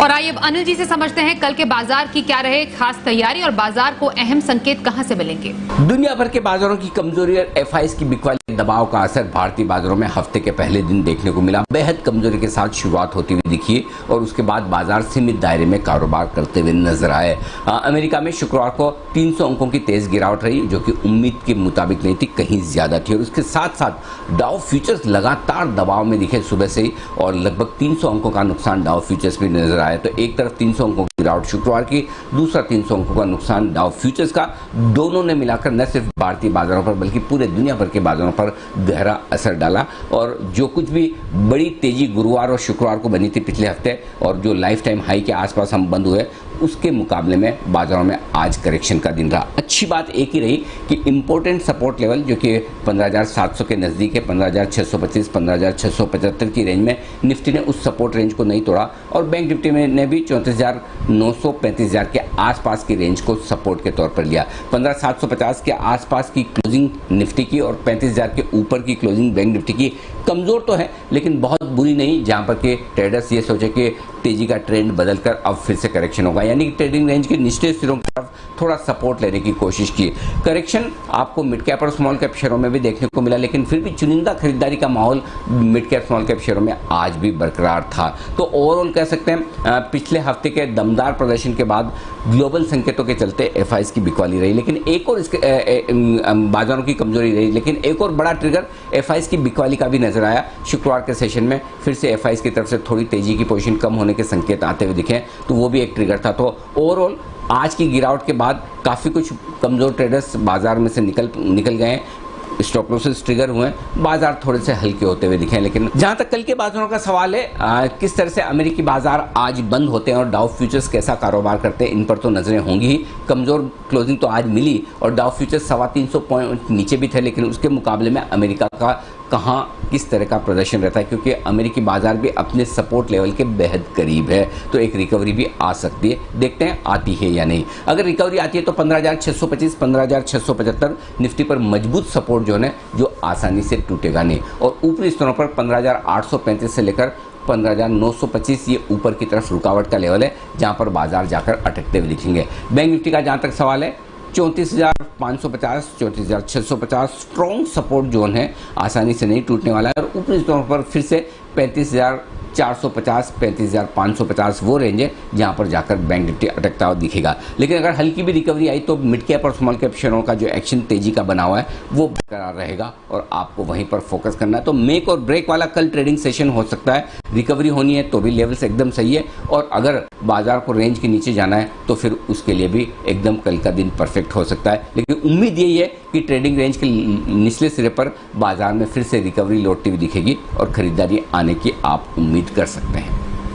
और आइए अब अनिल जी से समझते हैं कल के बाजार की क्या रहे खास तैयारी और बाजार को अहम संकेत कहां से मिलेंगे। दुनिया भर के बाजारों की कमजोरी और एफआईएस की बिकवाली दबाव का असर भारतीय बाजारों में हफ्ते के पहले दिन देखने को मिला। बेहद कमजोरी के साथ शुरुआत होती हुई दिखी और उसके बाद बाजार सीमित दायरे में कारोबार करते हुए नजर आए। अमेरिका में शुक्रवार को 300 अंकों की तेज गिरावट रही, जो कि उम्मीद के मुताबिक नहीं थी, कहीं ज्यादा थी। और उसके साथ साथ डाउ फ्यूचर्स लगातार दबाव में दिखे सुबह से ही और लगभग 300 अंकों का नुकसान डाउ फ्यूचर्स में नजर आया। तो एक तरफ 300 अंकों की गिरावट शुक्रवार की, दूसरा 300 अंकों का नुकसान डाउ फ्यूचर्स का। दोनों ने मिलाकर न सिर्फ भारतीय बाजारों पर बल्कि पूरे दुनिया भर के बाजारों पर गहरा असर डाला। और जो कुछ भी बड़ी तेजी गुरुवार और शुक्रवार को बनी थी पिछले हफ्ते और जो लाइफ टाइम हाई के आसपास हम बंद हुए, उसके मुकाबले में बाजारों में आज करेक्शन का दिन रहा। अच्छी बात एक ही रही कि इंपॉर्टेंट सपोर्ट लेवल जो कि 15,700 के नज़दीक है, 15,625, 15,675 की रेंज में निफ्टी ने उस सपोर्ट रेंज को नहीं तोड़ा और बैंक निफ्टी ने भी 34,900, 35,000 के आसपास की रेंज को सपोर्ट के तौर पर लिया। 15,750 के आसपास की क्लोजिंग निफ्टी की और 35,000 के ऊपर की क्लोजिंग बैंक निफ्टी की कमज़ोर तो है लेकिन बहुत बुरी नहीं, जहां पर के ट्रेडर्स ये सोचे कि तेजी का ट्रेंड बदलकर अब फिर से करेक्शन होगा, यानी कि ट्रेडिंग रेंज के निचले सिरों की तरफ थोड़ा सपोर्ट लेने की कोशिश की। करेक्शन आपको मिड कैप और स्मॉल कैप शेयरों में भी देखने को मिला, लेकिन फिर भी चुनिंदा खरीदारी का माहौल मिड कैप स्मॉल कैप शेयरों में आज भी बरकरार था। तो ओवरऑल कह सकते हैं पिछले हफ्ते के दमदार प्रदर्शन के बाद ग्लोबल संकेतों के चलते एफआईएस की बिकवाली रही, लेकिन एक और इसके बाजारों की कमजोरी रही, लेकिन एक और बड़ा ट्रिगर एफआईएस की बिकवाली का भी नजर आया। शुक्रवार के सेशन में फिर से एफआईएस की तरफ से थोड़ी तेजी की पोजीशन कम होने के संकेत आते हुए दिखे, तो वो भी एक ट्रिगर था। तो ओवरऑल आज की गिरावट के बाद काफ़ी कुछ कमज़ोर ट्रेडर्स बाजार में से निकल गए, स्टॉप लॉसेस ट्रिगर हुए, बाजार थोड़े से हल्के होते हुए दिखे। लेकिन जहां तक कल के बाजारों का सवाल है, किस तरह से अमेरिकी बाजार आज बंद होते हैं और डाउ फ्यूचर्स कैसा कारोबार करते हैं, इन पर तो नजरें होंगी ही। कमजोर क्लोजिंग तो आज मिली और डाउ फ्यूचर्स 325 पॉइंट नीचे भी थे, लेकिन उसके मुकाबले में अमेरिका का कहाँ किस तरह का प्रदर्शन रहता है, क्योंकि अमेरिकी बाजार भी अपने सपोर्ट लेवल के बेहद करीब है, तो एक रिकवरी भी आ सकती है। देखते हैं आती है या नहीं। अगर रिकवरी आती है तो 15,625, 15,675 निफ्टी पर मजबूत सपोर्ट जो आसानी से टूटेगा नहीं, और ऊपरी स्तरों पर 15,835 से लेकर 15,925 ये ऊपर की तरफ रुकावट का लेवल है, जहां पर बाजार जाकर अटकते हुए दिखेंगे। बैंक निफ्टी का जहां तक सवाल है 34,550, 34,650 स्ट्रॉन्ग सपोर्ट जोन है, आसानी से नहीं टूटने वाला है। और ऊपरी स्तरों पर फिर से 35,450, 35,550 वो रेंज है जहां पर जाकर बैंक निफ्टी अटकता हुआ दिखेगा। लेकिन अगर हल्की भी रिकवरी आई तो मिड कैप और स्मॉल कैप शेयरों का जो एक्शन तेजी का बना हुआ है वो बरकरार रहेगा और आपको वहीं पर फोकस करना है। तो मेक और ब्रेक वाला कल ट्रेडिंग सेशन हो सकता है। रिकवरी होनी है तो भी लेवल्स एकदम सही है, और अगर बाजार को रेंज के नीचे जाना है तो फिर उसके लिए भी एकदम कल का दिन परफेक्ट हो सकता है। लेकिन उम्मीद यही है कि ट्रेडिंग रेंज के निचले सिरे पर बाजार में फिर से रिकवरी लौटती हुई दिखेगी और खरीदारी आने की आप उम्मीद कर सकते हैं।